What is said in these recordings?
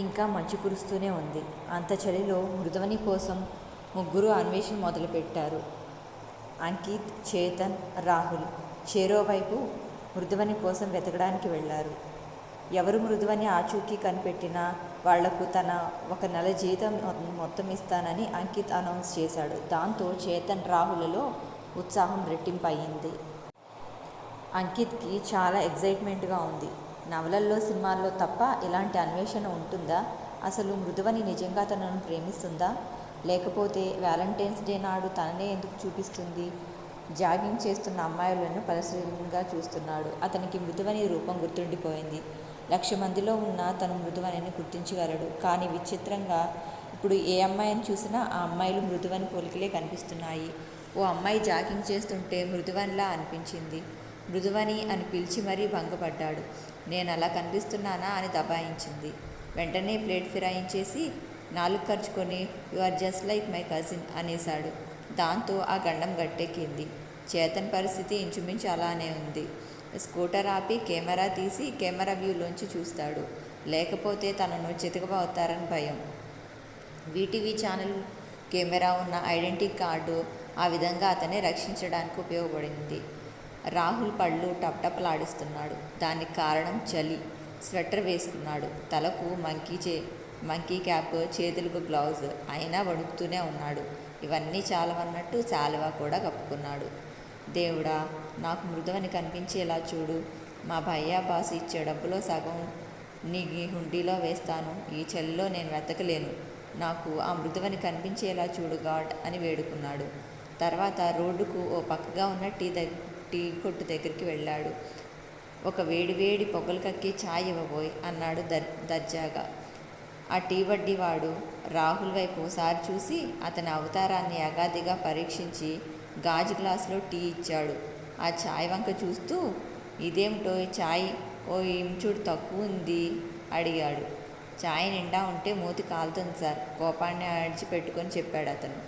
ఇంకా మంచు కురుస్తూనే ఉంది. అంత చలిలో మృదువని కోసం ముగ్గురు అన్వేషణ మొదలుపెట్టారు. అంకిత్, చేతన్, రాహుల్ చెరోవైపు మృదువని కోసం వెతకడానికి వెళ్లారు. ఎవరు మృదువని ఆచూకీ కనిపెట్టినా వాళ్లకు తన 1 నెల జీతం మొత్తం ఇస్తానని అంకిత్ అనౌన్స్ చేశాడు. దాంతో చేతన్, రాహుల్లో ఉత్సాహం రెట్టింపు అయింది. అంకిత్కి చాలా ఎగ్జైట్మెంట్గా ఉంది. నవలల్లో, సినిమాల్లో తప్ప ఇలాంటి అన్వేషణ ఉంటుందా? అసలు మృదువని నిజంగా తనను ప్రేమిస్తుందా? లేకపోతే వ్యాలంటైన్స్ డే నాడు తననే ఎందుకు చూపిస్తుంది? జాగింగ్ చేస్తున్న అమ్మాయిలను పరిశీలనగా చూస్తున్నాడు. అతనికి మృదువని రూపం గుర్తుండిపోయింది. 1,00,000 మందిలో ఉన్న తను మృదువనిని గుర్తించగలడు. కానీ విచిత్రంగా ఇప్పుడు ఏ అమ్మాయిని చూసినా ఆ అమ్మాయిలు మృదువని పోలికలే కనిపిస్తున్నాయి. ఓ అమ్మాయి జాగింగ్ చేస్తుంటే మృదువనిలా అనిపించింది. మృదువని అని పిలిచి మరీ భంగపడ్డాడు. నేనలా కనిపిస్తున్నానా అని దబాయించింది. వెంటనే ప్లేట్ ఫిరాయించేసి నాలుగు ఖర్చుకొని you are just like my cousin అనేశాడు. దాంతో ఆ గండం గట్టెక్కింది. చేతన్ పరిస్థితి ఇంచుమించు అలానే ఉంది. స్కూటర్ ఆపి కెమెరా తీసి కెమెరా వ్యూలోంచి చూస్తాడు. లేకపోతే తనను చితకబోతారని భయం. వీటీవీ ఛానల్ కెమెరా ఉన్న ఐడెంటిటీ కార్డు ఆ విధంగా అతన్ని రక్షించడానికి ఉపయోగపడింది. రాహుల్ పళ్ళు టప్టపలాడిస్తున్నాడు. దానికి కారణం చలి. స్వెటర్ వేసుకున్నాడు. తలకు మంకీ క్యాప్, చేతులకు గ్లౌజ్. అయినా వణుకుతూనే ఉన్నాడు. ఇవన్నీ చాలవన్నట్టు శాలువా కూడా కప్పుకున్నాడు. దేవుడా, నాకు మృదువని కనిపించేలా చూడు. మా భయ్యా బాసు ఇచ్చే డబ్బులో సగం నీ హుండీలో వేస్తాను. ఈ చలిలో నేను వెతకలేను. నాకు ఆ మృదువని కనిపించేలా చూడు గాడ్ అని వేడుకున్నాడు. తర్వాత రోడ్డుకు ఓ పక్కగా ఉన్న టీ కొట్టు దగ్గరికి వెళ్ళాడు. ఒక వేడివేడి పొగలు కక్కి ఛాయ్ ఇవ్వబోయ్ అన్నాడు దర్జాగా. ఆ టీ వడ్డీవాడు రాహుల్ వైపు ఓసారి చూసి అతని అవతారాన్ని అగాదిగా పరీక్షించి గాజు గ్లాసులో టీ ఇచ్చాడు. ఆ ఛాయ్ వంక చూస్తూ, ఇదేమిటో ఛాయ్ ఓ ఇంచుడు తక్కువ ఉంది అడిగాడు. ఛాయ్ నిండా ఉంటే మూతి కాలుతుంది సార్, కోపాన్ని అడిచిపెట్టుకొని చెప్పాడు అతను.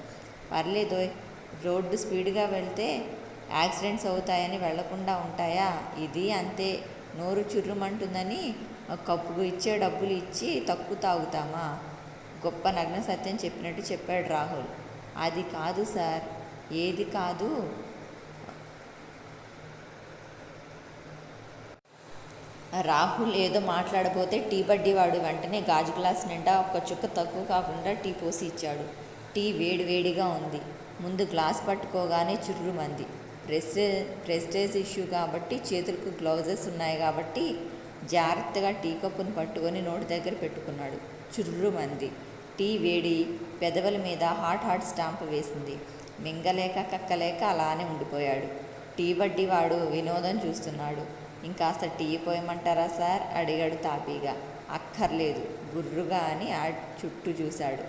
పర్లేదోయ్, రోడ్డు స్పీడ్గా వెళ్తే యాక్సిడెంట్స్ అవుతాయని వెళ్లకుండా ఉంటాయా? ఇది అంతే. నోరు చుర్రుమంటుందని కప్పుకు ఇచ్చే డబ్బులు ఇచ్చి తక్కువ తాగుతామా? గొప్ప నగ్న సత్యం చెప్పినట్టు చెప్పాడు రాహుల్. అది కాదు సార్. ఏది కాదు? రాహుల్ ఏదో మాట్లాడబోతే టీ బడ్డీవాడు వెంటనే గాజు గ్లాస్ నిండా ఒక్క చుక్క తక్కువ కాకుండా టీ పోసి ఇచ్చాడు. టీ వేడివేడిగా ఉంది. ముందు గ్లాస్ పట్టుకోగానే చుర్రుమంది. ప్రెస్టేజ్ ఇష్యూ కాబట్టి చేతులకు గ్లౌజెస్ ఉన్నాయి కాబట్టి జాగ్రత్తగా టీ కప్పును పట్టుకొని నోటి దగ్గర పెట్టుకున్నాడు. చుర్రుమంది. టీ వేడి పెదవుల మీద హాట్ స్టాంప్ వేసింది. మింగలేక కక్కలేక అలానే ఉండిపోయాడు. టీ వడ్డీవాడు వినోదం చూస్తున్నాడు. ఇంకాస్త టీ పోయమంటారా సార్ అడిగాడు తాపీగా. అక్కర్లేదు గుర్రుగా అని ఆ చుట్టూ చూశాడు.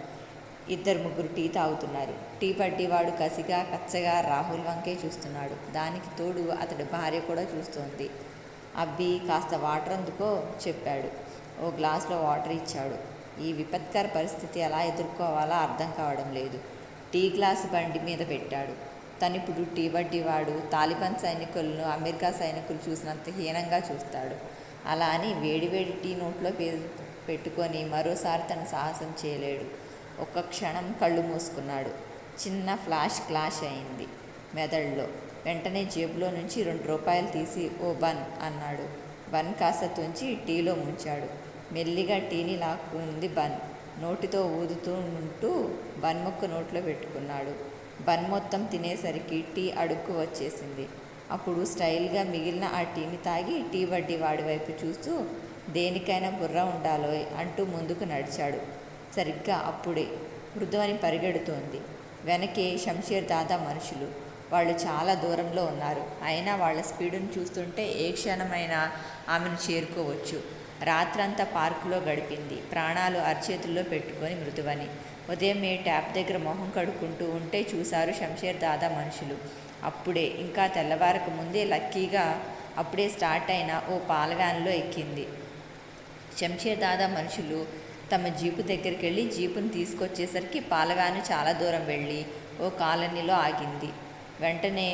2-3 టీ తాగుతున్నారు. టీ పడ్డీవాడు కసిగా కచ్చగా రాహుల్ వంకే చూస్తున్నాడు. దానికి తోడు అతడి భార్య కూడా చూస్తోంది. అబ్బి కాస్త వాటర్ అందుకో చెప్పాడు. ఓ గ్లాసులో వాటర్ ఇచ్చాడు. ఈ విపత్కర పరిస్థితి ఎలా ఎదుర్కోవాలో అర్థం కావడం లేదు. టీ గ్లాసు బండి మీద పెట్టాడు. తనిప్పుడు టీ వడ్డీవాడు తాలిబాన్ సైనికులను అమెరికా సైనికులు చూసినంత హీనంగా చూస్తాడు. అలా అని వేడివేడి టీ నోట్లో పెట్టుకొని మరోసారి తన సాహసం చేయలేడు. ఒక్క క్షణం కళ్ళు మూసుకున్నాడు. చిన్న క్లాష్ అయింది మెదడులో. వెంటనే జేబులో నుంచి 2 రూపాయలు తీసి ఓ బన్ అన్నాడు. బన్ కాస్త తుంచి టీలో ముంచాడు. మెల్లిగా టీని లాక్కుంది బన్. నోటితో ఊదుతూ ఉంటూ బన్ ముక్క నోట్లో పెట్టుకున్నాడు. బన్ మొత్తం తినేసరికి టీ అడుక్కు వచ్చేసింది. అప్పుడు స్టైల్గా మిగిలిన ఆ టీని తాగి టీ వడ్డీ వాడి వైపు చూస్తూ, దేనికైనా బుర్ర ఉండాలోయ్ అంటూ ముందుకు నడిచాడు. సరిగ్గా అప్పుడే మృదువని పరిగెడుతోంది. వెనకే శంషేర్ దాదా మనుషులు. వాళ్ళు చాలా దూరంలో ఉన్నారు. అయినా వాళ్ళ స్పీడును చూస్తుంటే ఏ క్షణమైనా ఆమెను చేరుకోవచ్చు. రాత్రంతా పార్కులో గడిపింది. ప్రాణాలు అరచేతుల్లో పెట్టుకొని మృదువని. ఉదయమే ట్యాప్ దగ్గర మొహం కడుక్కుంటూ ఉంటే చూశారు శంషేర్ దాదా మనుషులు. అప్పుడే, ఇంకా తెల్లవారక ముందే లక్కీగా అప్పుడే స్టార్ట్ అయిన ఓ పాల వ్యాన్లో ఎక్కింది. శంషేర్ దాదా మనుషులు తమ జీపు దగ్గరికి వెళ్ళి జీపును తీసుకొచ్చేసరికి పాల వ్యాను చాలా దూరం వెళ్ళి ఓ కాలనీలో ఆగింది. వెంటనే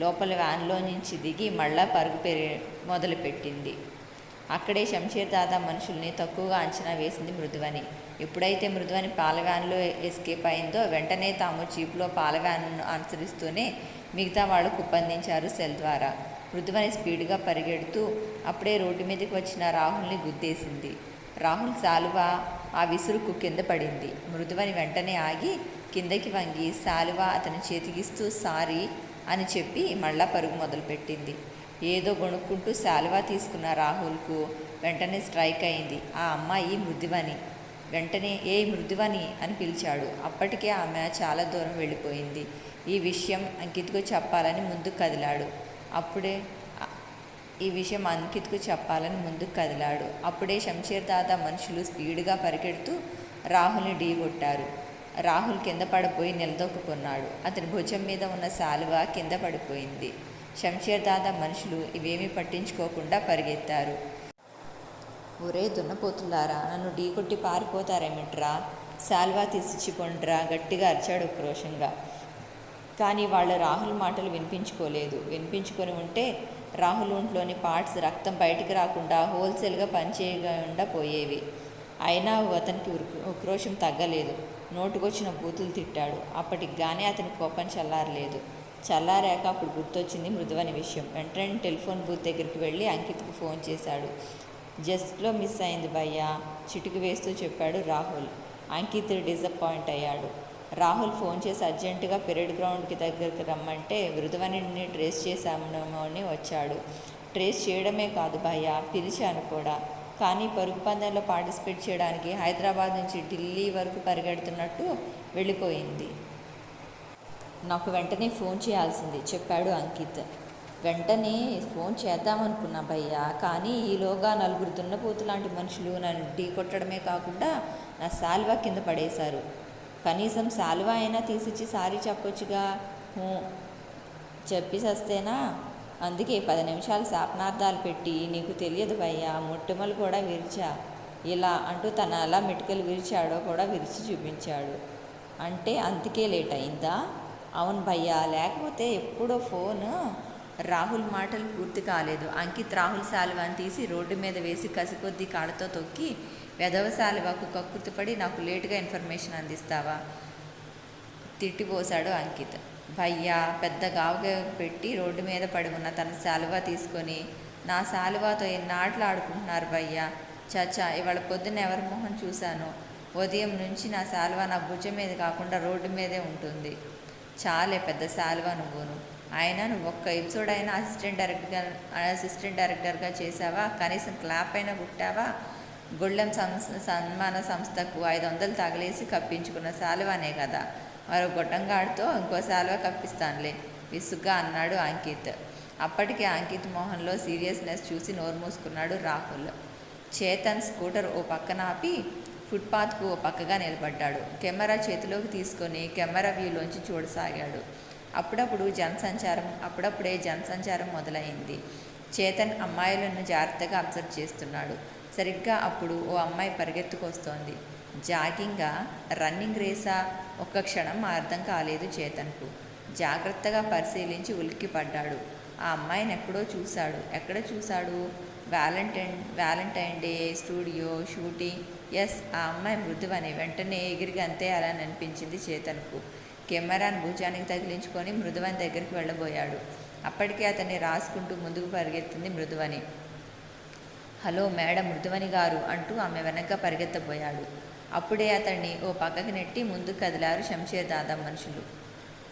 లోపల వ్యాన్లో నుంచి దిగి మళ్ళా పరుగు మొదలుపెట్టింది. అక్కడే శంషీర్ దాదా మనుషుల్ని తక్కువగా అంచనా వేసింది మృదువని. ఎప్పుడైతే మృదువని పాలవ్యాన్లో ఎస్కేప్ అయిందో వెంటనే తాము జీపులో పాలవ్యాన్ను అనుసరిస్తూనే మిగతా వాళ్ళు కుప్పందించారు సెల్ ద్వారా. మృదువని స్పీడ్గా పరిగెడుతూ అప్పుడే రోడ్డు మీదకి వచ్చిన రాహుల్ని గుద్దేసింది. రాహుల్ శాలువా ఆ విసురుకు కింద పడింది. మృదువని వెంటనే ఆగి కిందకి వంగి శాలువా అతని చేతికిస్తూ సారీ అని చెప్పి మళ్ళా పరుగు మొదలుపెట్టింది. ఏదో గొణుక్కుంటూ శాలువా తీసుకున్న రాహుల్కు వెంటనే స్ట్రైక్ అయింది. ఆ అమ్మాయి మృదువని. వెంటనే ఏ మృదువని అని పిలిచాడు. అప్పటికే ఆమె చాలా దూరం వెళ్ళిపోయింది. ఈ విషయం అంకిత్కు చెప్పాలని ముందుకు కదిలాడు. అప్పుడే శంషీర్ దాదా మనుషులు స్పీడ్గా పరిగెడుతూ రాహుల్ని ఢీకొట్టారు. రాహుల్ కింద పడిపోయి నిలదొక్కున్నాడు. అతని భుజం మీద ఉన్న శాలువా కింద పడిపోయింది. శంషీర్ దాదా మనుషులు ఇవేమీ పట్టించుకోకుండా పరిగెత్తారు. ఒరే దున్నపోతులారా, నన్ను ఢీకొట్టి పారిపోతారేమిట్రా? శాలువా తీసిచ్చిపోండ్రా గట్టిగా అరిచాడు ఉక్రోషంగా. కానీ వాళ్ళు రాహుల్ మాటలు వినిపించుకోలేదు. వినిపించుకొని ఉంటే రాహుల్ ఒంట్లోని పార్ట్స్ రక్తం బయటికి రాకుండా హోల్సేల్గా పనిచేయకుండా పోయేవి. అయినా అతనికి ఉక్రోషం తగ్గలేదు. నోటుకొచ్చిన బూతులు తిట్టాడు. అప్పటికి కానీ అతని కోపం చల్లారలేదు. చల్లారాక అప్పుడు గుర్తొచ్చింది మృదువని విషయం. వెంటనే టెలిఫోన్ బూత్ దగ్గరికి వెళ్ళి అంకిత్కు ఫోన్ చేశాడు. జస్ట్లో మిస్ అయింది భయ్యా, చిటుకు వేస్తూ చెప్పాడు రాహుల్. అంకిత్ డిసప్పాయింట్ అయ్యాడు. రాహుల్ ఫోన్ చేసి అర్జెంటుగా పెరేడ్ గ్రౌండ్కి దగ్గరికి రమ్మంటే మృదువనిని ట్రేస్ చేశామేమో అని వచ్చాడు. ట్రేస్ చేయడమే కాదు భయ్యా, పిలిచాను కూడా. కానీ పరుగు పందెంలో పార్టిసిపేట్ చేయడానికి హైదరాబాద్ నుంచి ఢిల్లీ వరకు పరిగెడుతున్నట్టు వెళ్ళిపోయింది. నాకు వెంటనే ఫోన్ చేయాల్సింది చెప్పాడు అంకిత్. వెంటనే ఫోన్ చేద్దామనుకున్నా భయ్యా, కానీ ఈలోగా 4 దున్నపోతు లాంటి మనుషులు నన్ను ఢీ కొట్టడమే కాకుండా నా శాలువా కింద పడేశారు. కనీసం శాలువా అయినా తీసిచ్చి సారీ చెప్పొచ్చుగా. చెప్పి సస్తేనా? అందుకే 10 నిమిషాలు శాపనార్థాలు పెట్టి నీకు తెలియదు భయ్యా, ముట్టుమలు కూడా విరిచా ఇలా అంటూ తన అలా మెటుకలు విరిచాడో కూడా విరిచి చూపించాడు. అంటే అందుకే లేట్ అయిందా? అవును భయ్యా, లేకపోతే ఎప్పుడో ఫోను. రాహుల్ మాటలు పూర్తి కాలేదు. అంకిత్ రాహుల్ శాలువాని తీసి రోడ్డు మీద వేసి కసికొద్దీ కాళ్ళతో తొక్కి వెధవ శాలువాకు కక్కుర్తిపడి నాకు లేటుగా ఇన్ఫర్మేషన్ అందిస్తావా తిట్టిపోశాడు అంకిత్. భయ్యా పెద్ద గావుగా పెట్టి రోడ్డు మీద పడి ఉన్న తన శాలువా తీసుకొని నా శాలువాతో ఎన్ని ఆటలు ఆడుకుంటున్నారు భయ్యా. చచ్చా, ఇవాళ పొద్దున్న ఎవరి మొహం చూశాను. ఉదయం నుంచి నా శాలువా నా భుజం మీద కాకుండా రోడ్డు మీదే ఉంటుంది. చాలే పెద్ద శాలువా నువ్వును. అయినా నువ్వు ఒక్క ఎపిసోడ్ అయినా అసిస్టెంట్ డైరెక్టర్గా చేసావా? కనీసం క్లాప్ అయినా కుట్టావా? గొళ్ళెం సన్మాన సంస్థకు 500 తగిలేసి కప్పించుకున్న శాలువానే కదా. మరో గొట్టంగాడితో ఇంకో శాలువా కప్పిస్తానులే విసుగ్గా అన్నాడు అంకిత్. అప్పటికే అంకిత్ మోహన్లో సీరియస్నెస్ చూసి నోరు మూసుకున్నాడు రాహుల్. చేతన్ స్కూటర్ ఓ పక్కన ఆపి ఫుట్పాత్కు ఓ పక్కగా నిలబడ్డాడు. కెమెరా చేతిలోకి తీసుకొని కెమెరా వ్యూలోంచి చూడసాగాడు. అప్పుడప్పుడే జనసంచారం మొదలైంది. చేతన్ అమ్మాయిలను జాగ్రత్తగా అబ్జర్వ్ చేస్తున్నాడు. సరిగ్గా అప్పుడు ఓ అమ్మాయి పరిగెత్తుకొస్తోంది. జాగింగా, రన్నింగ్ రేసా? ఒక్క క్షణం అర్థం కాలేదు చేతన్కు. జాగ్రత్తగా పరిశీలించి ఉలిక్కిపడ్డాడు. ఆ అమ్మాయిని ఎక్కడ చూశాడు? Valentine day studio shooting. Yes, ఆ అమ్మాయి మృదువని. వెంటనే ఎగిరి గంతేయాలని అనిపించింది చేతన్కు. కెమెరాను భుజానికి తగిలించుకొని మృదువని దగ్గరికి వెళ్ళబోయాడు. అప్పటికే అతన్ని రాసుకుంటూ ముందుకు పరిగెత్తింది మృదువని. హలో మేడం మృదువని గారు అంటూ ఆమె వెనక పరిగెత్తబోయాడు. అప్పుడే అతన్ని ఓ పక్కకి నెట్టి ముందుకు కదిలారు శంషీర్ దాదా మనుషులు.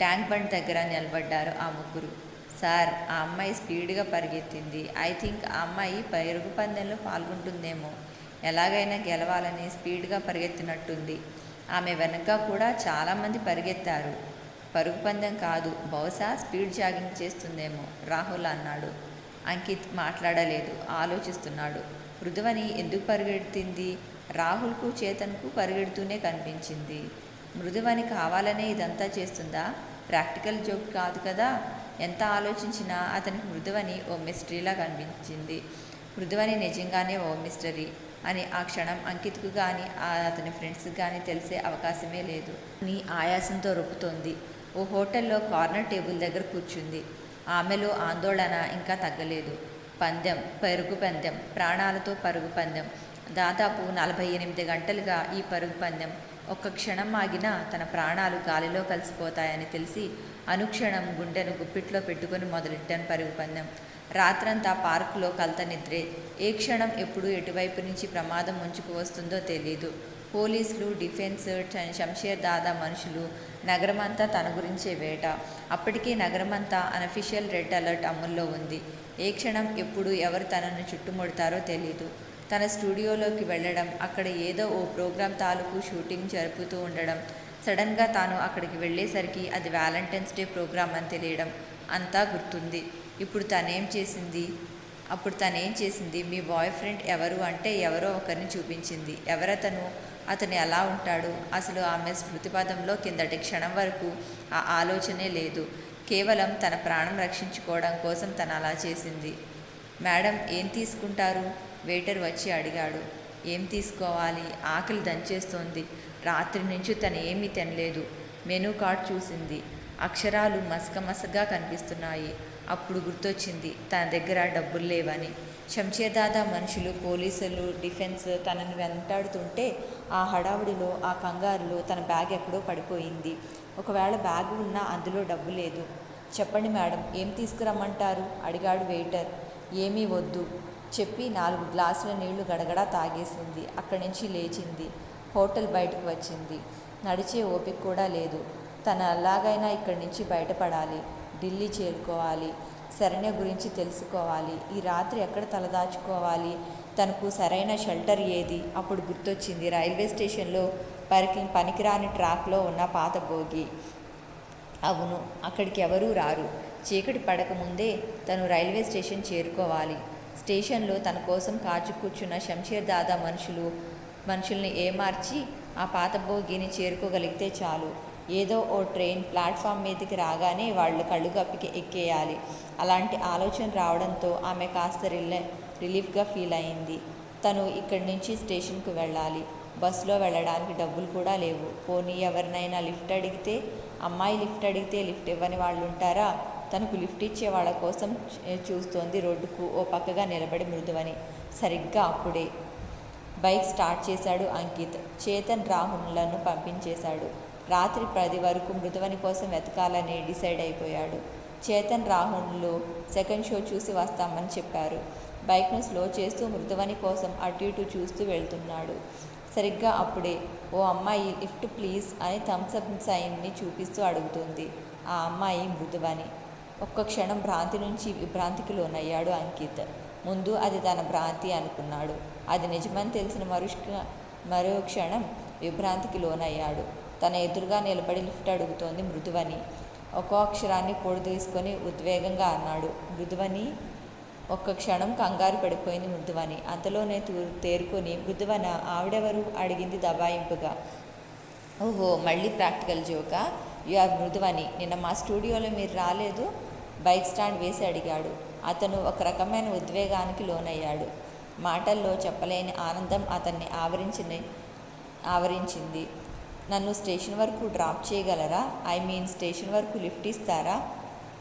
ట్యాంక్ బండ్ దగ్గర నిలబడ్డారు ఆ ముగ్గురు. సార్, ఆ అమ్మాయి స్పీడ్గా పరిగెత్తింది. ఐ థింక్ ఆ అమ్మాయి పరుగు పందెంలో పాల్గొంటుందేమో. ఎలాగైనా గెలవాలని స్పీడ్గా పరిగెత్తినట్టుంది. ఆమె వెనక కూడా చాలామంది పరిగెత్తారు. పరుగు పందెం కాదు, బహుశా స్పీడ్ జాగింగ్ చేస్తుందేమో రాహుల్ అన్నాడు. అంకిత్ మాట్లాడలేదు, ఆలోచిస్తున్నాడు. మృదువని ఎందుకు పరిగెడుతుంది? రాహుల్కు చేతన్కు పరిగెడుతూనే కనిపించింది. మృదువని కావాలనే ఇదంతా చేస్తుందా? ప్రాక్టికల్ జోక్ కాదు కదా. ఎంత ఆలోచించినా అతనికి మృదువని ఓ మిస్టరీలా కనిపించింది. మృదువని నిజంగానే ఓ మిస్టరీ అని ఆ క్షణం అంకిత్కు కానీ అతని ఫ్రెండ్స్కి కానీ తెలిసే అవకాశమే లేదు అని ఆయాసంతో రొప్పుతోంది. ఓ హోటల్లో కార్నర్ టేబుల్ దగ్గర కూర్చుంది. ఆమెలో ఆందోళన ఇంకా తగ్గలేదు. పందెం, పరుగు పందెం, ప్రాణాలతో పరుగు పందెం. దాదాపు 48 గంటలుగా ఈ పరుగు పందెం. ఒక్క క్షణం ఆగినా తన ప్రాణాలు గాలిలో కలిసిపోతాయని తెలిసి అనుక్షణం గుండెను గుప్పిట్లో పెట్టుకుని మొదలెట్టాను పరుగు పందెం. రాత్రంతా పార్కులో కలత నిద్రే. ఏ క్షణం ఎప్పుడు ఎటువైపు నుంచి ప్రమాదం ముంచుకు వస్తుందో తెలీదు. పోలీసులు, డిఫెన్స్, శంషేర్ దాదా మనుషులు, నగరమంతా తన గురించే వేట. అప్పటికే నగరమంతా అనఫిషియల్ రెడ్ అలర్ట్ అమల్లో ఉంది. ఏ క్షణం ఎప్పుడు ఎవరు తనను చుట్టుముడతారో తెలీదు. తన స్టూడియోలోకి వెళ్ళడం, అక్కడ ఏదో ఓ ప్రోగ్రాం తాలూకు షూటింగ్ జరుపుతూ ఉండడం, సడన్గా తాను అక్కడికి వెళ్ళేసరికి అది వ్యాలంటైన్స్ డే ప్రోగ్రాం అని తెలియడం అంతా గుర్తుంది. అప్పుడు తనేం చేసింది? మీ బాయ్ ఫ్రెండ్ ఎవరు అంటే ఎవరో ఒకరిని చూపించింది. ఎవరతను? అతను ఎలా ఉంటాడు? అసలు ఆమె స్మృతిపథంలో కిందటి క్షణం వరకు ఆ ఆలోచనే లేదు. కేవలం తన ప్రాణం రక్షించుకోవడం కోసం తను అలా చేసింది. మేడం, ఏం తీసుకుంటారు? వెయిటర్ వచ్చి అడిగాడు. ఏం తీసుకోవాలి? ఆకలి దంచేస్తోంది. రాత్రి నుంచి తను ఏమీ తినలేదు. మెనూ కార్డ్ చూసింది. అక్షరాలు మసకమసగా కనిపిస్తున్నాయి. అప్పుడు గుర్తొచ్చింది తన దగ్గర డబ్బులు లేవని. శంషేర్ దాదా మనుషులు, పోలీసులు, డిఫెన్స్ తనని వెంటాడుతుంటే ఆ హడావుడిలో, ఆ కంగారులో తన బ్యాగ్ ఎక్కడో పడిపోయింది. ఒకవేళ బ్యాగ్ ఉన్నా అందులో డబ్బు లేదు. చెప్పండి మేడం, ఏం తీసుకురమ్మంటారు? అడిగాడు వెయిటర్. ఏమీ వద్దు చెప్పి 4 గ్లాసుల నీళ్లు గడగడా తాగేసింది. అక్కడి నుంచి లేచింది. హోటల్ బయటకు వచ్చింది. నడిచే ఓపిక కూడా లేదు. తను ఎలాగైనా ఇక్కడి నుంచి బయటపడాలి. ఢిల్లీ చేరుకోవాలి. శరణ్య గురించి తెలుసుకోవాలి. ఈ రాత్రి ఎక్కడ తలదాచుకోవాలి? తనకు సరైన షెల్టర్ ఏది? అప్పుడు గుర్తొచ్చింది రైల్వే స్టేషన్లో పనికిరాని ట్రాక్లో ఉన్న పాత బోగి. అవును, అక్కడికి ఎవరూ రారు. చీకటి పడకముందే తను రైల్వే స్టేషన్ చేరుకోవాలి. స్టేషన్లో తన కోసం కాచు కూర్చున్న శంషేర్ దాదా మనుషుల్ని ఏమార్చి ఆ పాత బోగిని చేరుకోగలిగితే చాలు. ఏదో ఓ ట్రైన్ ప్లాట్ఫామ్ మీదకి రాగానే వాళ్ళు కళ్ళు గప్పికి ఎక్కేయాలి. అలాంటి ఆలోచన రావడంతో ఆమె కాస్త రిలీఫ్గా ఫీల్ అయింది. తను ఇక్కడి నుంచి స్టేషన్కు వెళ్ళాలి. బస్సులో వెళ్ళడానికి డబ్బులు కూడా లేవు. పోనీ ఎవరినైనా లిఫ్ట్ అడిగితే? అమ్మాయి లిఫ్ట్ అడిగితే లిఫ్ట్ ఇవ్వని వాళ్ళు ఉంటారా? తనకు లిఫ్ట్ ఇచ్చే వాళ్ళ కోసం చూస్తోంది రోడ్డుకు ఓ పక్కగా నిలబడి మృదువని. సరిగ్గా అప్పుడే బైక్ స్టార్ట్ చేశాడు అంకిత్. చేతన్, రాహుల్లను పంపించేశాడు. రాత్రి 10 వరకు మృదువని కోసం వెతకాలని డిసైడ్ అయిపోయాడు. చేతన్, రాహుల్లో సెకండ్ షో చూసి వస్తామని చెప్పారు. బైక్ను స్లో చేస్తూ మృదువని కోసం అటు ఇటు చూస్తూ వెళ్తున్నాడు. సరిగ్గా అప్పుడే ఓ అమ్మాయి లిఫ్ట్ ప్లీజ్ అని థమ్స్అప్ సైన్ని చూపిస్తూ అడుగుతుంది. ఆ అమ్మాయి మృదువని. ఒక్క క్షణం భ్రాంతి నుంచి విభ్రాంతికి లోనయ్యాడు అంకిత్. ముందు అది తన భ్రాంతి అనుకున్నాడు. అది నిజమని తెలిసిన మరో క్షణం విభ్రాంతికి లోనయ్యాడు. తన ఎదురుగా నిలబడి లిఫ్ట్ అడుగుతోంది మృదువని. ఒక్కో అక్షరాన్ని పొడిదీసుకొని ఉద్వేగంగా అన్నాడు మృదువని. ఒక్క క్షణం కంగారు పడిపోయింది మృదువని. అంతలోనే తేరుకొని మృదువన ఆవిడెవరు? అడిగింది దబాయింపుగా. ఓహో, మళ్ళీ ప్రాక్టికల్ జోకా? యు ఆర్ మృదువని. నిన్న మా స్టూడియోలో మీరు రాలేదు? బైక్ స్టాండ్ వేసి అడిగాడు. అతను ఒక రకమైన ఉద్వేగానికి లోనయ్యాడు. మాటల్లో చెప్పలేని ఆనందం అతన్ని ఆవరించింది. నన్ను స్టేషన్ వరకు డ్రాప్ చేయగలరా? స్టేషన్ వరకు లిఫ్ట్ ఇస్తారా?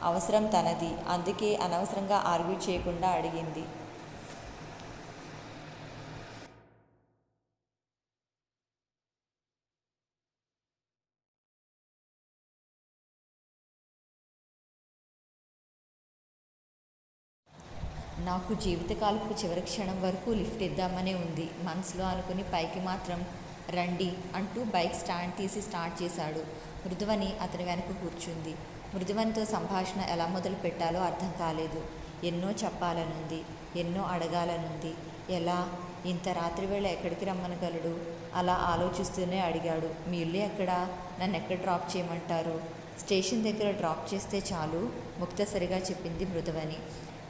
అవసరం తనది. అందుకే అనవసరంగా ఆర్గ్యూ చేయకుండా అడిగింది. నాకు జీవితకాలపు చివరి క్షణం వరకు లిఫ్ట్ ఇద్దామనే ఉంది మనసులో అనుకుని పైకి మాత్రం రండి అంటూ బైక్ స్టాండ్ తీసి స్టార్ట్ చేశాడు. మృదువని అతని వెనక కూర్చుంది. మృదువనితో సంభాషణ ఎలా మొదలు పెట్టాలో అర్థం కాలేదు. ఎన్నో చెప్పాలనుంది, ఎన్నో అడగాలనుంది. ఎలా? ఇంత రాత్రివేళ ఎక్కడికి రమ్మనగలడు? అలా ఆలోచిస్తూనే అడిగాడు. మీ ఇల్లు ఎక్కడా? నన్ను ఎక్కడ డ్రాప్ చేయమంటారు? స్టేషన్ దగ్గర డ్రాప్ చేస్తే చాలు, ముక్తసరిగా చెప్పింది మృదువని.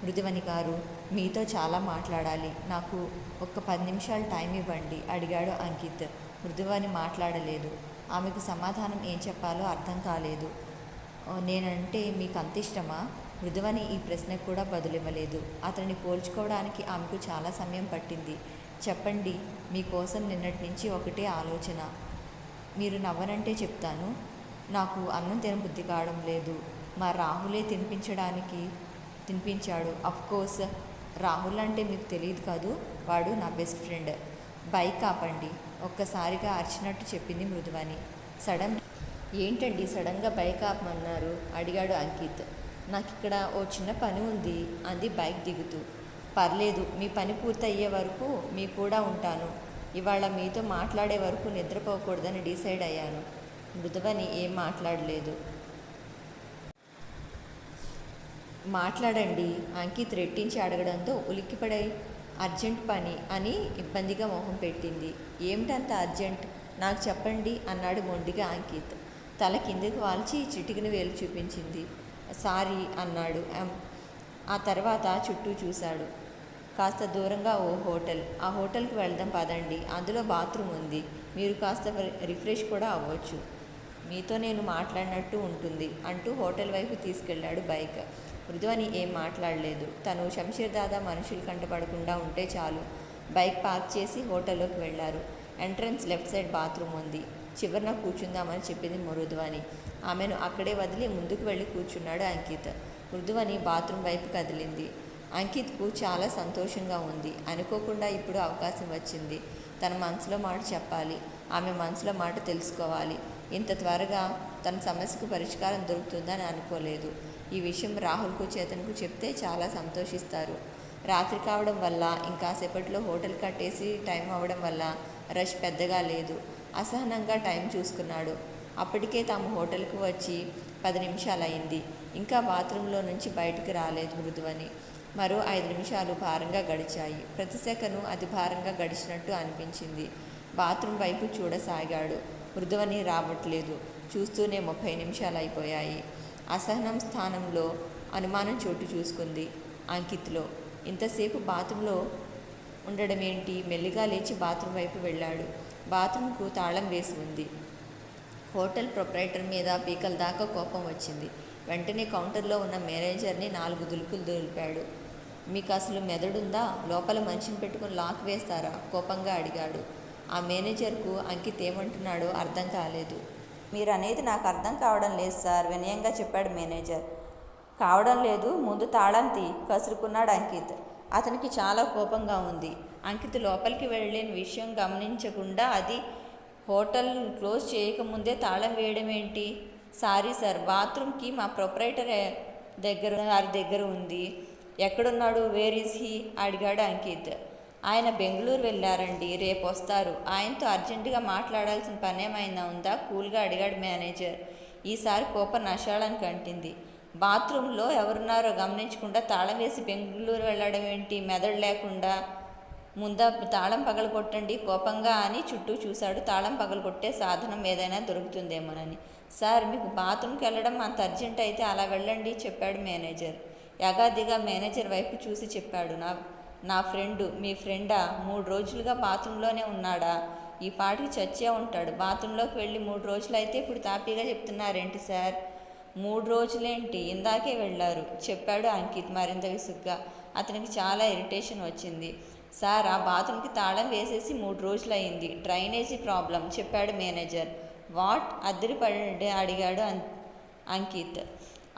మృదువని గారు, మీతో చాలా మాట్లాడాలి. నాకు ఒక్క 10 నిమిషాలు టైం ఇవ్వండి అడిగాడు అంకిత్. మృదువని మాట్లాడలేదు. ఆమెకు సమాధానం ఏం చెప్పాలో అర్థం కాలేదు. నేనంటే మీకు అంత ఇష్టమా? మృదువని ఈ ప్రశ్నకు కూడా బదులివ్వలేదు. అతన్ని పోల్చుకోవడానికి ఆమెకు చాలా సమయం పట్టింది. చెప్పండి, మీకోసం నిన్నటి నుంచి ఒకటే ఆలోచన. మీరు నవ్వనంటే చెప్తాను. నాకు అన్నం తినబుద్ధి కావడం లేదు. మా రాహులే తినిపించాడు. అఫ్కోర్స్ రాహుల్ అంటే మీకు తెలియదు కాదు, వాడు నా బెస్ట్ ఫ్రెండ్. బైక్ ఆపండి, ఒక్కసారిగా అరిచినట్టు చెప్పింది మృదువాని. ఏంటండి సడన్గా బైక్ ఆపమన్నారు అడిగాడు అంకిత్. నాకు ఇక్కడ ఓ చిన్న పని ఉంది అంది బైక్ దిగుతూ. పర్లేదు, మీ పని పూర్తి అయ్యే వరకు మీ కూడా ఉంటాను. ఇవాళ మీతో మాట్లాడే వరకు నిద్రపోకూడదని డిసైడ్ అయ్యాను. మృదువని ఏం మాట్లాడలేదు. మాట్లాడండి అంకిత్ రెట్టించి అడగడంతో ఉలిక్కిపడే అర్జెంట్ పని అని ఇబ్బందిగా మొహం పెట్టింది. ఏమిటంత అర్జెంట్, నాకు చెప్పండి అన్నాడు మొండిగా అంకిత్. తల కిందకు వాల్చి చిటికిన వేలు చూపించింది. సారీ అన్నాడు. ఆ తర్వాత చుట్టూ చూశాడు. కాస్త దూరంగా ఓ హోటల్, ఆ హోటల్కి వెళ్దాం పదండి, అందులో బాత్రూమ్ ఉంది, మీరు కాస్త రిఫ్రెష్ కూడా అవ్వచ్చు, మీతో నేను మాట్లాడినట్టు ఉంటుంది అంటూ హోటల్ వైపు తీసుకెళ్లాడు బైక్. మృదువని ఏం మాట్లాడలేదు. తను శంషీర్ దాదా మనుషులు కంటపడకుండా ఉంటే చాలు. బైక్ పార్క్ చేసి హోటల్లోకి వెళ్లారు. ఎంట్రన్స్ లెఫ్ట్ సైడ్ బాత్రూమ్ ఉంది, చివరన కూర్చుందామని చెప్పింది మృదువని. ఆమెను అక్కడే వదిలి ముందుకు వెళ్ళి కూర్చున్నాడు అంకిత్. మృదువని బాత్రూమ్ వైపు కదిలింది. అంకిత్కు చాలా సంతోషంగా ఉంది. అనుకోకుండా ఇప్పుడు అవకాశం వచ్చింది. తన మనసులో మాట చెప్పాలి, ఆమె మనసులో మాట తెలుసుకోవాలి. ఇంత త్వరగా తన సమస్యకు పరిష్కారం దొరుకుతుందని అనుకోలేదు. ఈ విషయం రాహుల్కు చేతన్కు చెప్తే చాలా సంతోషిస్తారు. రాత్రి కావడం వల్ల ఇంకాసేపట్లో హోటల్ కట్టేసి టైం అవ్వడం వల్ల రష్ పెద్దగా లేదు. అసహనంగా టైం చూసుకున్నాడు. అప్పటికే తాము హోటల్కు వచ్చి 10 నిమిషాలయ్యింది. ఇంకా బాత్రూంలో నుంచి బయటికి రాలేదు మృదువని. మరో 5 నిమిషాలు భారంగా గడిచాయి. ప్రతి సెకను అతి భారంగా గడిచినట్టు అనిపించింది. బాత్రూమ్ వైపు చూడసాగాడు. మృదువని రావట్లేదు. చూస్తూనే 30 నిమిషాలు అయిపోయాయి. అసహనం స్థానంలో అనుమానం చోటు చూసుకుంది అంకిత్లో. ఇంతసేపు బాత్రూంలో ఉండడమేంటి? మెల్లిగా లేచి బాత్రూమ్ వైపు వెళ్ళాడు. బాత్రూంకు తాళం వేసి ఉంది. హోటల్ ప్రొప్రైటర్ మీద పీకల దాకా కోపం వచ్చింది. వెంటనే కౌంటర్లో ఉన్న మేనేజర్ని 4 దులుపులు దులిపాడు. మీకు అసలు మెదడుందా? లోపల మనిషిని పెట్టుకుని లాక్ వేస్తారా? కోపంగా అడిగాడు. ఆ మేనేజర్కు అంకిత్ ఏమంటున్నాడో అర్థం కాలేదు. మీరు అనేది నాకు అర్థం కావడం లేదు సార్, వినయంగా చెప్పాడు మేనేజర్. కావడం లేదు, ముందు తాళం తీ, కసురుకున్నాడు అంకిత్. అతనికి చాలా కోపంగా ఉంది. అంకిత్ లోపలికి వెళ్ళిన విషయం గమనించకుండా అది హోటల్ క్లోజ్ చేయకముందే తాళం వేయడం ఏంటి? సారీ సార్, బాత్రూమ్కి మా ప్రొప్రైటర్ దగ్గర ఉంది. ఎక్కడున్నాడు? వేర్ ఈజ్ హీ అడిగాడు అంకిత్. ఆయన బెంగళూరు వెళ్ళారండి, రేపు వస్తారు. ఆయనతో అర్జెంటుగా మాట్లాడాల్సిన పనేమైనా ఉందా? కూల్గా అడిగాడు మేనేజర్. ఈసారి కోపం నషాళానికి అంటింది. బాత్రూంలో ఎవరున్నారో గమనించకుండా తాళం వేసి బెంగళూరు వెళ్ళడం ఏంటి? మెదడు లేకుండా. ముందా తాళం పగలగొట్టండి కోపంగా అని చుట్టూ చూశాడు. తాళం పగలగొట్టే సాధనం ఏదైనా దొరుకుతుందేమోనని. సార్, మీకు బాత్రూమ్కి వెళ్ళడం అంత అర్జెంట్ అయితే అలా వెళ్ళండి చెప్పాడు మేనేజర్. యగాదిగా మేనేజర్ వైపు చూసి చెప్పాడు. నా ఫ్రెండు. మీ ఫ్రెండా? 3 రోజులుగా బాత్రూంలోనే ఉన్నాడా? ఈ పాటికి చచ్చే ఉంటాడు. బాత్రూంలోకి వెళ్ళి 3 రోజులైతే ఇప్పుడు తాపీగా చెప్తున్నారేంటి సార్? 3 రోజులేంటి, ఇందాకే వెళ్ళారు చెప్పాడు అంకిత్ మరింత విసుగ్గా. అతనికి చాలా ఇరిటేషన్ వచ్చింది. సార్, ఆ బాత్రూమ్కి తాళం వేసేసి 3 రోజులయ్యింది. డ్రైనేజీ ప్రాబ్లం చెప్పాడు మేనేజర్. వాట్? అదిరిపడి అడిగాడు అంకిత్.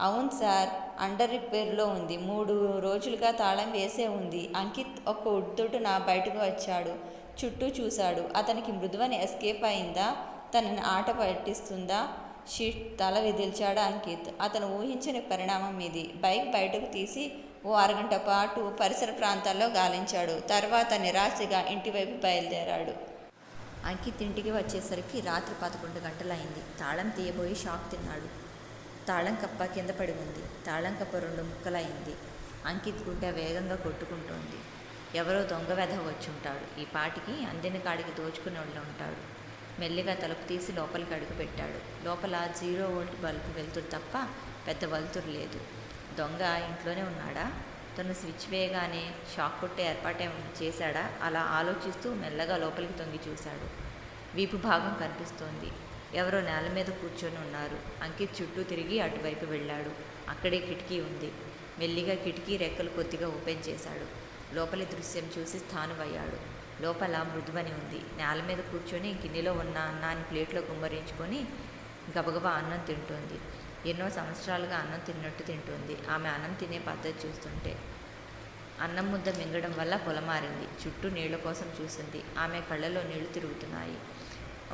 అవును సార్, అండర్ రిపేర్లో ఉంది. 3 రోజులుగా తాళం వేసే ఉంది. అంకిత్ ఒక్క ఉద్దుటున బయటకు వచ్చాడు. చుట్టూ చూశాడు. అతనికి మృదువని ఎస్కేప్ అయిందా? తనని ఆట పట్టిస్తుందా? షిట్, తల విదిల్చాడు అంకిత్. అతను ఊహించని పరిణామం ఇది. బైక్ బయటకు తీసి ఓ అరగంట పాటు పరిసర ప్రాంతాల్లో గాలించాడు. తర్వాత నిరాశగా ఇంటివైపు బయలుదేరాడు. అంకిత్ ఇంటికి వచ్చేసరికి రాత్రి 11 గంటలైంది. తాళం తీయబోయి షాక్ తిన్నాడు. తాళం కప్ప కింద పడి ఉంది. తాళం కప్ప 2 ముక్కలైంది. అంకిత్ గుండె వేగంగా కొట్టుకుంటోంది. ఎవరో దొంగ వెధవ వచ్చుంటాడు. ఈ పాటికి అందిన కాడికి దోచుకుని ఉంటాడు. మెల్లిగా తలుపు తీసి లోపలికి అడుగు పెట్టాడు. లోపల 0 వోల్ట్ బల్బు వెలుతురు తప్ప పెద్ద వెలుతురు లేదు. దొంగ ఇంట్లోనే ఉన్నాడా? తను స్విచ్ వేయగానే షాక్ కొట్టే ఏర్పాటేమైనా చేశాడా? అలా ఆలోచిస్తూ మెల్లగా లోపలికి తొంగి చూశాడు. వీపు భాగం కనిపిస్తోంది. ఎవరో నేల మీద కూర్చొని ఉన్నారు. అంకిత్ చుట్టూ తిరిగి అటువైపు వెళ్ళాడు. అక్కడే కిటికీ ఉంది. మెల్లిగా కిటికీ రెక్కలు కొద్దిగా ఓపెన్ చేశాడు. లోపలి దృశ్యం చూసి స్థానువయ్యాడు. లోపల మృదువని ఉంది. నేల మీద కూర్చొని గిన్నెలో ఉన్న అన్నాన్ని ప్లేట్లో గుమ్మరించుకొని గబగబా అన్నం తింటోంది. ఎన్నో సంవత్సరాలుగా అన్నం తిన్నట్టు తింటోంది. ఆమె అన్నం తినే పద్ధతి చూస్తుంటే అన్నం ముద్ద మింగడం వల్ల పొలమారింది. చుట్టూ నీళ్ల కోసం చూసింది. ఆమె కళ్ళలో నీళ్లు తిరుగుతున్నాయి.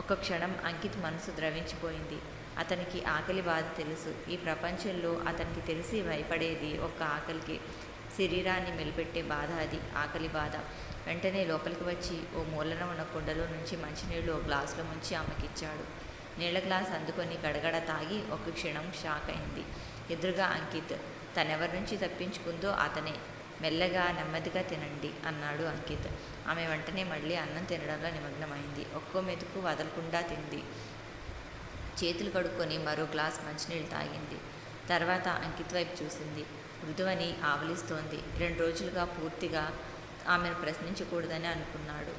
ఒక్క క్షణం అంకిత్ మనసు ద్రవించిపోయింది. అతనికి ఆకలి బాధ తెలుసు. ఈ ప్రపంచంలో అతనికి తెలిసి భయపడేది ఒక్క ఆకలికి. శరీరాన్ని మెలిపెట్టే బాధ అది, ఆకలి బాధ. వెంటనే లోపలికి వచ్చి ఓ మూలన ఉన్న కుండలో నుంచి మంచినీళ్లు ఓ గ్లాసులో ముంచి ఆమెకిచ్చాడు. నీళ్ల గ్లాస్ అందుకొని గడగడ తాగి ఒక్క క్షణం షాక్ అయింది. ఎదురుగా అంకిత్. తనెవరి నుంచి తప్పించుకుందో అతనే. మెల్లగా నెమ్మదిగా తినండి అన్నాడు అంకిత్. ఆమె వెంటనే మళ్ళీ అన్నం తినడంలో నిమగ్నమైంది. ఒక్కో మెతుకు వదలకుండా తింది. చేతులు కడుక్కొని మరో గ్లాస్ మంచినీళ్ళు తాగింది. తర్వాత అంకిత్ వైపు చూసింది. మృదువని ఆవలిస్తోంది. 2 రోజులుగా పూర్తిగా ఆమెను ప్రశ్నించకూడదని అనుకున్నాడు.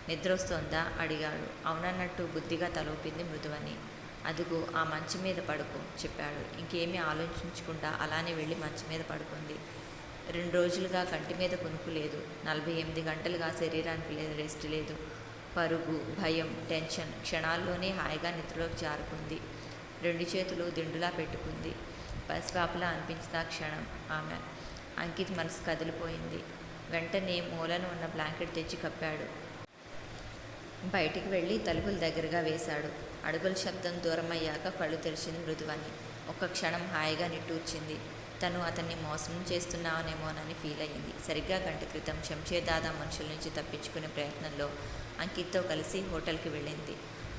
నిద్రొస్తోందా అడిగాడు. అవునన్నట్టు బుద్ధిగా తలూపింది మృదువని. అదుగో ఆ మంచం మీద పడుకో చెప్పాడు. ఇంకేమీ ఆలోచించకుండా అలానే వెళ్ళి మంచం మీద పడుకుంది. 2 రోజులుగా కంటి మీద కునుకు లేదు. 48 గంటలుగా శరీరానికి రెస్ట్ లేదు. పరుగు, భయం, టెన్షన్. క్షణాల్లోనే హాయిగా నిద్రలోకి జారుకుంది. 2 చేతులు దిండులా పెట్టుకుంది. పసిపాపలా అనిపించింది ఆ క్షణం ఆమె. అంకిత్ మనసు కదిలిపోయింది. వెంటనే మూలన ఉన్న బ్లాంకెట్ తెచ్చి కప్పాడు. బయటికి వెళ్ళి తలుపులు దగ్గరగా వేశాడు. అడుగుల శబ్దం దూరమయ్యాక కళ్ళు తెరిచింది మృదువని. ఒక్క క్షణం హాయిగా నిట్టూర్చింది. తను అతన్ని మోసం చేస్తున్నానేమోనని ఫీల్ అయ్యింది. సరిగ్గా గంట క్రితం శంషేర్ దాదా మనుషుల నుంచి తప్పించుకునే ప్రయత్నంలో అంకిత్తో కలిసి హోటల్కి వెళ్ళింది.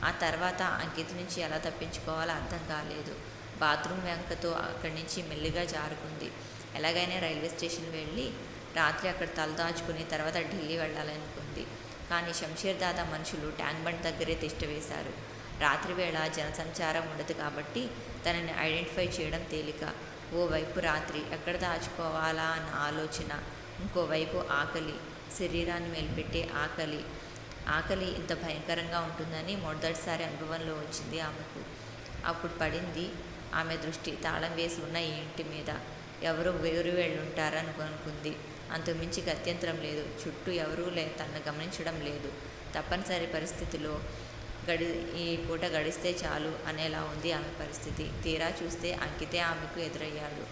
ఆ తర్వాత అంకిత్ నుంచి ఎలా తప్పించుకోవాలో అర్థం కాలేదు. బాత్రూమ్ వెంకతో అక్కడి నుంచి మెల్లిగా జారుకుంది. ఎలాగైనా రైల్వే స్టేషన్ వెళ్ళి రాత్రి అక్కడ తలదాచుకుని తర్వాత ఢిల్లీ వెళ్ళాలనుకుంది. కానీ శంషేర్ దాదా మనుషులు ట్యాంక్ బండ్ దగ్గరే తిష్టవేశారు. రాత్రివేళ జనసంచారం ఉండదు కాబట్టి తనని ఐడెంటిఫై చేయడం తేలిక. ఓవైపు రాత్రి ఎక్కడ దాచుకోవాలా అన్న ఆలోచన, ఇంకోవైపు ఆకలి, శరీరాన్ని మెలిపెట్టే ఆకలి. ఆకలి ఇంత భయంకరంగా ఉంటుందని మొదటిసారి అనుభవంలో వచ్చింది ఆమెకు. అప్పుడు పడింది ఆమె దృష్టి తాళం వేసి ఉన్న ఈ ఇంటి మీద. ఎవరో వేరు వెళ్ళుంటారని అనుకుంది. అంతకుమించి గత్యంతరం లేదు. చుట్టూ ఎవరూ తనను గమనించడం లేదు. తప్పనిసరి పరిస్థితిలో ఈ పూట గడిస్తే చాలు అనేలా ఉంది ఆమె పరిస్థితి. తీరా చూస్తే అంకితే ఆమెకు ఎదురయ్యాడు.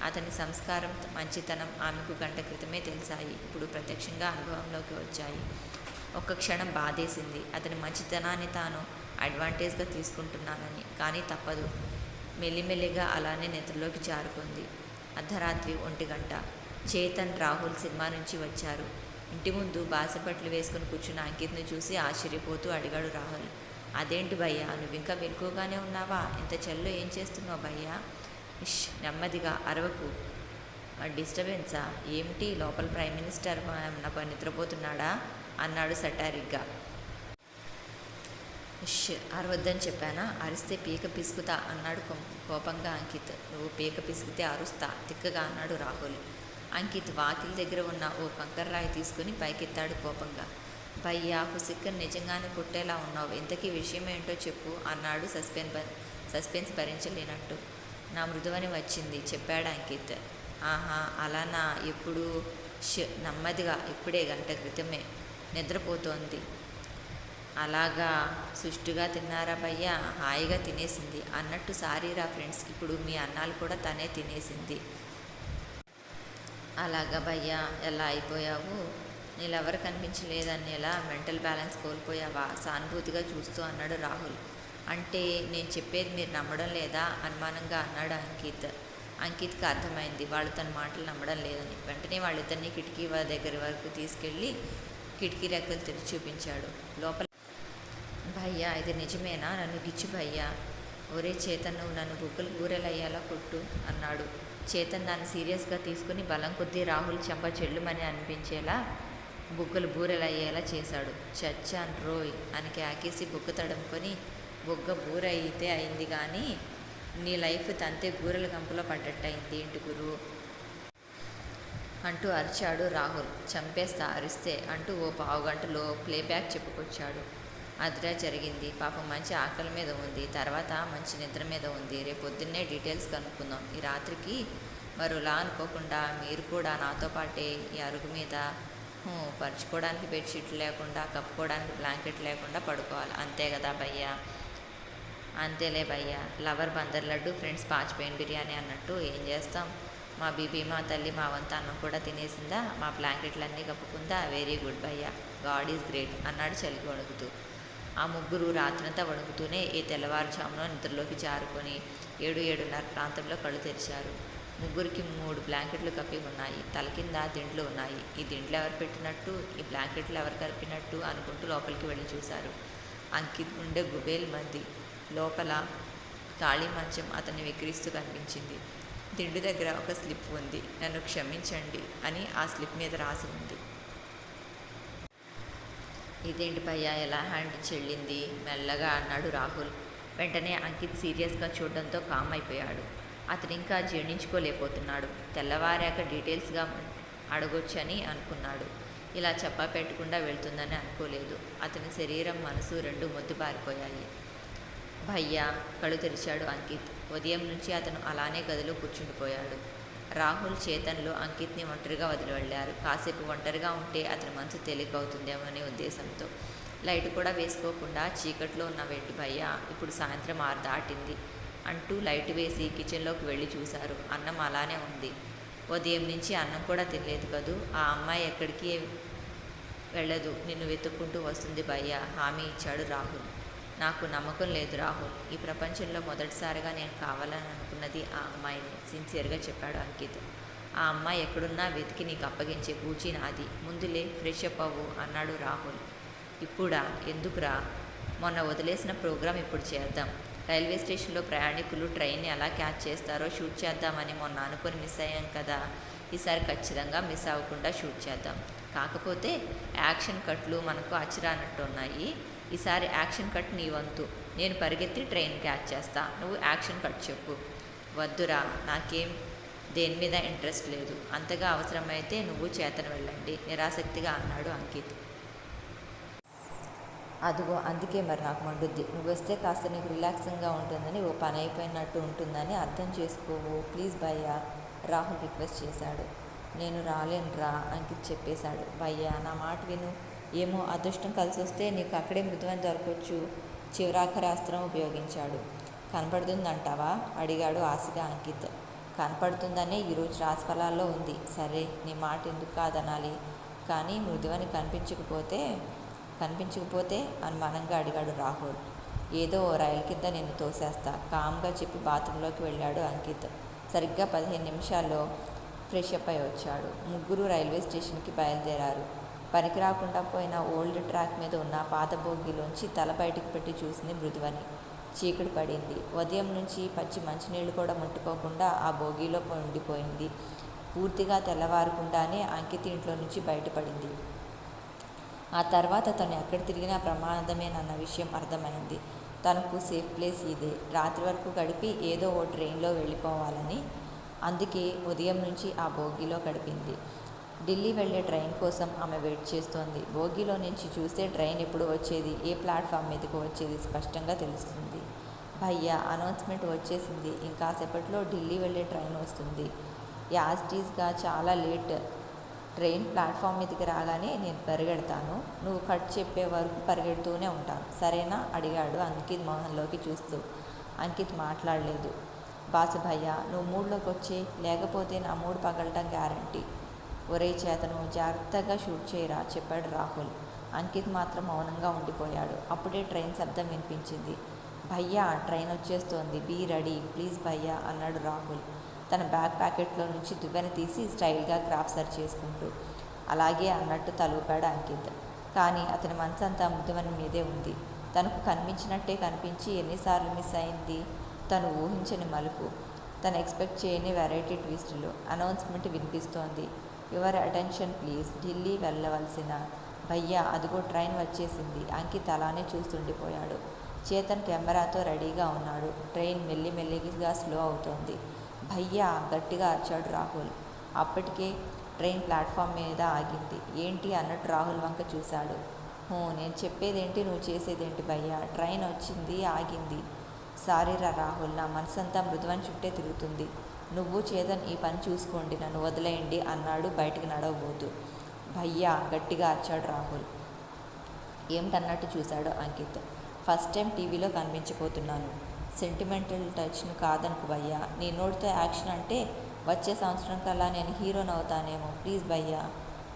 అతని సంస్కారం, మంచితనం ఆమెకు గంట క్రితమే తెలిసాయి. ఇప్పుడు ప్రత్యక్షంగా అనుభవంలోకి వచ్చాయి. ఒక్క క్షణం బాధేసింది. అతని మంచితనాన్ని తాను అడ్వాంటేజ్గా తీసుకుంటున్నానని. కానీ తప్పదు. మెల్లిమెల్లిగా అలానే నిద్రలోకి జారుకుంది. అర్ధరాత్రి 1 గంట. చేతన్, రాహుల్ సినిమా నుంచి వచ్చారు. ఇంటి ముందు బాసపట్లు వేసుకుని కూర్చున్న అంకిత్ను చూసి ఆశ్చర్యపోతూ అడిగాడు రాహుల్. అదేంటి భయ్యా, నువ్వింకా మెలకువగానే ఉన్నావా? ఇంత చలిలో ఏం చేస్తున్నావు భయ్యా? ఇష్, నెమ్మదిగా అరవకు. డిస్టర్బెన్సా ఏమిటి? లోపల ప్రైమ్ మినిస్టర్ నిద్రపోతున్నాడా అన్నాడు సటారిక్గా. ఇష్, అరవద్దని చెప్పానా? అరిస్తే పీక పిసుకుతా అన్నాడు కోపంగా అంకిత్. నువ్వు పీక పిసికితే అరుస్తా తిక్కగా అన్నాడు రాహుల్. అంకిత్ వాకిలి దగ్గర ఉన్న ఓ కంకర్రాయి తీసుకుని పైకెత్తాడు కోపంగా. భయ్యా, పుసిక్కని నిజంగానే కొట్టేలా ఉన్నావు. ఇంతకీ విషయం ఏంటో చెప్పు అన్నాడు సస్పెన్స్ భరించలేనట్టు. నా మృదువని వచ్చింది చెప్పాడు అంకిత్. ఆహా, అలానా? ఎప్పుడు? నెమ్మదిగా, ఇప్పుడే గంట క్రితమే. నిద్రపోతోంది. అలాగా? సుష్టుగా తిన్నారా భయ్యా? హాయిగా తినేసింది. అన్నట్టు సారీరా ఫ్రెండ్స్, ఇప్పుడు మీ అన్నాలు కూడా తనే తినేసింది. అలాగా భయ్యా, ఎలా అయిపోయావు? నీళ్ళెవరు కనిపించలేదనేలా మెంటల్ బ్యాలెన్స్ కోల్పోయావా? సానుభూతిగా చూస్తూ అన్నాడు రాహుల్. అంటే నేను చెప్పేది మీరు నమ్మడం లేదా? అనుమానంగా అన్నాడు అంకిత్. అంకిత్కి అర్థమైంది వాళ్ళు తన మాటలు నమ్మడం లేదని. వెంటనే వాళ్ళిద్దరినీ కిటికీ దగ్గర వరకు తీసుకెళ్ళి కిటికీ రెక్కలు తెరిచి చూపించాడు. లోపల భయ్యా, ఇది నిజమేనా? నన్ను గిచ్చు భయ్యా. ఒరే చేతన్, నువ్వు నన్ను బుగ్గలు బూరెలయ్యేలా కొట్టు అన్నాడు. చేతన్ దాన్ని సీరియస్గా తీసుకుని బలం కొద్దీ రాహుల్ చెంప చెల్లుమని అనిపించేలా బుగ్గలు బూరెలయ్యేలా చేశాడు. చచ్చాన్ రోయ్ అని కేకేసి బుగ్గ తడుముకొని, బుగ్గ బూర అయితే అయింది కానీ నీ లైఫ్ తంతే గూరెల కంపులో పడ్డట్టయింది ఏంటి గురు అంటూ అరిచాడు రాహుల్. చంపేస్తా అరిస్తే అంటూ ఓ పావుగంటలో ప్లేబ్యాక్ చెప్పుకొచ్చాడు. అదిరా జరిగింది. పాపం మంచి ఆకలి మీద ఉంది, తర్వాత మంచి నిద్ర మీద ఉంది. రేపొద్దున్నే డీటెయిల్స్ కనుక్కుందాం. ఈ రాత్రికి మరోలా అనుకోకుండా మీరు కూడా నాతో పాటే ఈ అరుగు మీద పరుచుకోవడానికి బెడ్షీట్లు లేకుండా, కప్పుకోవడానికి బ్లాంకెట్ లేకుండా పడుకోవాలి. అంతే కదా భయ్యా? అంతేలే భయ్యా. లవర్ బందర్ లడ్డు, ఫ్రెండ్స్ పాచిపోయిన బిర్యానీ అన్నట్టు ఏం చేస్తాం? మా బీబీ మా తల్లి మా వంత అన్నం కూడా తినేసిందా, మా బ్లాంకెట్లన్నీ కప్పుకుందా, వెరీ గుడ్ భయ్యా, గాడ్ ఈజ్ గ్రేట్ అన్నాడు చలికి వణుకుతూ. ఆ ముగ్గురు రాత్రంతా వణుకుతూనే ఈ తెల్లవారుజామున నిద్రలోకి జారుకొని 7-7:30 ప్రాంతంలో కళ్ళు తెరిచారు. ముగ్గురికి 3 బ్లాంకెట్లు కప్పి ఉన్నాయి. తల కింద దిండ్లు ఉన్నాయి. ఈ దిండ్లు ఎవరు పెట్టినట్టు, ఈ బ్లాంకెట్లు ఎవరు కప్పినట్టు అనుకుంటూ లోపలికి వెళ్ళి చూశారు. అంకిత్ గుండె గుబేల్ మంది. లోపల ఖాళీ మంచం అతన్ని వెక్కిరిస్తూ కనిపించింది. దిండు దగ్గర ఒక స్లిప్ ఉంది. నన్ను క్షమించండి అని ఆ స్లిప్ మీద రాసి ఉంది. ఇదేంటి భయ్యా, ఎలా హ్యాండ్ చెల్లింది మెల్లగా అన్నాడు రాహుల్. వెంటనే అంకిత్ సీరియస్గా చూడడంతో కామ్ అయిపోయాడు. అతను ఇంకా జీర్ణించుకోలేకపోతున్నాడు. తెల్లవారాక డీటెయిల్స్గా అడగొచ్చని అనుకున్నాడు. ఇలా చెప్పా పెట్టకుండా వెళ్తుందని అనుకోలేదు. అతని శరీరం మనసు రెండు మొద్దుబారిపోయాయి. భయ్యా కళ్ళు తెరిచాడు అంకిత్. ఉదయం నుంచి అతను అలానే గదిలో కూర్చుండిపోయాడు. రాహుల్, చేతన్లు అంకిత్ని ఒంటరిగా వదిలి వెళ్ళారు. కాసేపు ఒంటరిగా ఉంటే అతని మనసు తేలికవుతుందేమో అనే ఉద్దేశంతో. లైట్ కూడా వేసుకోకుండా చీకట్లో ఉన్న వెంటి భయ్యా, ఇప్పుడు సాయంత్రం 6 దాటింది అంటూ లైట్ వేసి కిచెన్లోకి వెళ్ళి చూశారు. అన్నం అలానే ఉంది. ఉదయం నుంచి అన్నం కూడా తినలేదు కదూ. ఆ అమ్మాయి ఎక్కడికి వెళ్ళదు, నిన్ను వెతుక్కుంటూ వస్తుంది భయ్యా, హామీ ఇచ్చాడు రాహుల్. నాకు నమ్మకం లేదు రాహుల్. ఈ ప్రపంచంలో మొదటిసారిగా నేను కావాలని అనుకున్నది ఆ అమ్మాయిని, సిన్సియర్గా చెప్పాడు అంకిత్. ఆ అమ్మాయి ఎక్కడున్నా వెతికి నీకు అప్పగించే పూచి నాది. ముందులే ఫ్రెష్ అప్ అవ్వు అన్నాడు రాహుల్. ఇప్పుడా? ఎందుకురా? మొన్న వదిలేసిన ప్రోగ్రాం ఇప్పుడు చేద్దాం. రైల్వే స్టేషన్లో ప్రయాణికులు ట్రైన్ని ఎలా క్యాచ్ చేస్తారో షూట్ చేద్దామని మొన్న అనుకుని మిస్ అయ్యాం కదా. ఈసారి ఖచ్చితంగా మిస్ అవ్వకుండా షూట్ చేద్దాం. కాకపోతే యాక్షన్ కట్లు మనకు అచ్చిరానట్టున్నాయి. ఈసారి యాక్షన్ కట్ నీ వంతు. నేను పరిగెత్తి ట్రైన్ క్యాచ్ చేస్తా, నువ్వు యాక్షన్ కట్ చెప్పు. వద్దురా, నాకేం దేని మీద ఇంట్రెస్ట్ లేదు. అంతగా అవసరమైతే నువ్వు చేతను వెళ్ళండి నిరాసక్తిగా అన్నాడు అంకిత్. అదిగో అందుకే మరి నాకు మండుద్ది. నువ్వు వస్తే కాస్త నీకు రిలాక్సింగ్గా ఉంటుందని, ఓ పని అయిపోయినట్టు ఉంటుందని అర్థం చేసుకోవు ప్లీజ్ భయ్యా, రాహుల్ రిక్వెస్ట్ చేశాడు. నేను రాలేనురా అంకిత్ చెప్పేశాడు. భయ్యా నా మాట విను. ఏమో అదృష్టం కలిసి వస్తే నీకు అక్కడే మృదువని దొరకొచ్చు. చివరాఖరి అస్త్రం ఉపయోగించాడు. కనపడుతుందంటావా అడిగాడు ఆశగా అంకిత్. కనపడుతుందనే ఈరోజు రాశిఫలాల్లో ఉంది. సరే నీ మాట ఎందుకు కాదనాలి, కానీ మృదువని కనిపించకపోతే అనుమానంగా అడిగాడు రాహుల్. ఏదో ఓ రైలు కింద నిన్ను తోసేస్తా కామ్గా చెప్పి బాత్రూంలోకి వెళ్ళాడు అంకిత్. సరిగ్గా 15 నిమిషాల్లో ఫ్రెష్ అప్ అయి వచ్చాడు. ముగ్గురు రైల్వే స్టేషన్కి బయలుదేరారు. పనికి రాకుండా పోయిన ఓల్డ్ ట్రాక్ మీద ఉన్న పాత బోగిలోంచి తల బయటకు పెట్టి చూసింది మృదువని. చీకటి పడింది. ఉదయం నుంచి పచ్చి మంచినీళ్ళు కూడా ముట్టుకోకుండా ఆ బోగీలో ఉండిపోయింది. పూర్తిగా తెల్లవారకుండానే అంకిత్ ఇంట్లో నుంచి బయటపడింది. ఆ తర్వాత తను ఎక్కడ తిరిగినా ప్రమాదమేనన్న విషయం అర్థమైంది. తనకు సేఫ్ ప్లేస్ ఇదే. రాత్రి వరకు గడిపి ఏదో ఓ ట్రైన్లో వెళ్ళిపోవాలని, అందుకే ఉదయం నుంచి ఆ బోగీలో గడిపింది. ఢిల్లీ వెళ్ళే ట్రైన్ కోసం ఆమె వెయిట్ చేస్తోంది. బోగీలో నుంచి చూస్తే ట్రైన్ ఎప్పుడు వచ్చేది, ఏ ప్లాట్ఫామ్ మీదకు వచ్చేది స్పష్టంగా తెలుస్తుంది. భయ్యా అనౌన్స్మెంట్ వచ్చేసింది, ఇంకాసేపట్లో ఢిల్లీ వెళ్ళే ట్రైన్ వస్తుంది. యాజ్టీజ్గా చాలా లేట్. ట్రైన్ ప్లాట్ఫామ్ మీదకి రాగానే నేను పరిగెడతాను, నువ్వు కట్ చెప్పే వరకు పరిగెడుతూనే ఉంటాను, సరేనా అడిగాడు అంకిత్ మోహన్లోకి చూస్తూ. అంకిత్ మాట్లాడలేదు. బాసు భయ్యా నువ్వు మూడ్లోకి వచ్చే, లేకపోతే నా మూడ్ పగలటం గ్యారంటీ. ఒరే చేతను జాగ్రత్తగా షూట్ చేయరా చెప్పాడు రాహుల్. అంకిత్ మాత్రం మౌనంగా ఉండిపోయాడు. అప్పుడే ట్రైన్ శబ్దం వినిపించింది. భయ్యా ట్రైన్ వచ్చేస్తోంది, బీ రెడీ ప్లీజ్ భయ్యా అన్నాడు రాహుల్ తన బ్యాగ్ ప్యాకెట్లో నుంచి దువ్వెన తీసి స్టైల్గా క్రాప్ సర్ చేసుకుంటూ. అలాగే అన్నట్టు తలూపాడు అంకిత్. కానీ అతని మనసంతా మృదువని మీదే ఉంది. తనకు కనిపించినట్టే కనిపించి ఎన్నిసార్లు మిస్ అయింది. తను ఊహించని మలుపు, తను ఎక్స్పెక్ట్ చేయని వెరైటీ ట్విస్టులు. అనౌన్స్మెంట్ వినిపిస్తోంది. యువర్ అటెన్షన్ ప్లీజ్, ఢిల్లీ వెళ్ళవలసిన భయ్యా అదిగో ట్రైన్ వచ్చేసింది. అంకిత్ అలానే చూస్తుండిపోయాడు. చేతన్ కెమెరాతో రెడీగా ఉన్నాడు. ట్రైన్ మెల్లిమెల్లిగా స్లో అవుతోంది. భయ్యా గట్టిగా అరిచాడు రాహుల్. అప్పటికే ట్రైన్ ప్లాట్ఫామ్ మీద ఆగింది. ఏంటి అన్నట్టు రాహుల్ వంక చూశాడు. నేను చెప్పేదేంటి నువ్వు చేసేదేంటి భయ్యా, ట్రైన్ వచ్చింది ఆగింది. సారీరా రాహుల్, నా మనసంతా మృదువని చుట్టే తిరుగుతుంది. నువ్వు చేతన్ ఈ పని చూసుకోండి, నన్ను వదిలేయండి అన్నాడు బయటికి నడవబోతూ. భయ్యా గట్టిగా అరిచాడు రాహుల్. ఏమిటన్నట్టు చూశాడు అంకిత్. ఫస్ట్ టైం టీవీలో కనిపించబోతున్నాను. సెంటిమెంటల్ టచ్ను కాదనుకు భయ్యా, నీ నోటితో యాక్షన్ అంటే వచ్చే సంవత్సరం కల్లా నేను హీరోనవుతానేమో, ప్లీజ్ భయ్యా.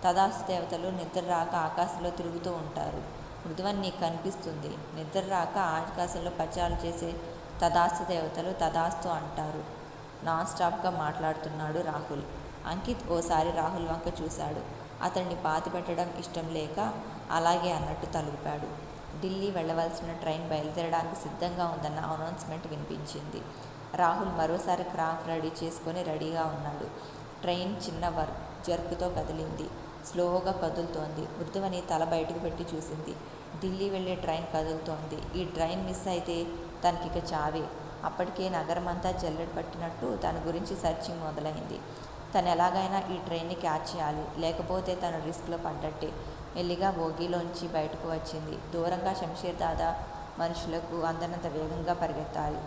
తదాస్తు. దేవతలు నిద్ర రాక ఆకాశంలో తిరుగుతూ ఉంటారు. మృదువని నీకు కనిపిస్తుంది. నిద్ర రాక ఆకాశంలో పచారాలు చేసే తదాస్తు దేవతలు తదాస్తు అంటారు. నాన్ స్టాప్గా మాట్లాడుతున్నాడు రాహుల్. అంకిత్ ఓసారి రాహుల్ వంక చూశాడు. అతన్ని పాతిపెట్టడం ఇష్టం లేక అలాగే అన్నట్టు తలూపాడు. ఢిల్లీ వెళ్ళవలసిన ట్రైన్ బయలుదేరడానికి సిద్ధంగా ఉందన్న అనౌన్స్మెంట్ వినిపించింది. రాహుల్ మరోసారి క్రాఫ్ట్ రెడీ చేసుకొని రెడీగా ఉన్నాడు. ట్రైన్ చిన్న జర్కుతో కదిలింది. స్లోగా కదులుతోంది. మృదువని తల బయటకు పెట్టి చూసింది. ఢిల్లీ వెళ్ళే ట్రైన్ కదులుతోంది. ఈ ట్రైన్ మిస్ అయితే తనకిక చావే. అప్పటికే నగరమంతా జల్లెడ పట్టినట్టు తన గురించి సర్చింగ్ మొదలైంది. తను ఎలాగైనా ఈ ట్రైన్ని క్యాచ్ చేయాలి, లేకపోతే తను రిస్క్లో పడ్డట్టే. మెల్లిగా బోగీలోంచి బయటకు వచ్చింది. దూరంగా శంషీర్ దాదా మనుషులకు అందనంత వేగంగా పరిగెత్తాలి.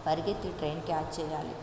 పరిగెత్తి ట్రైన్ క్యాచ్ చేయాలి.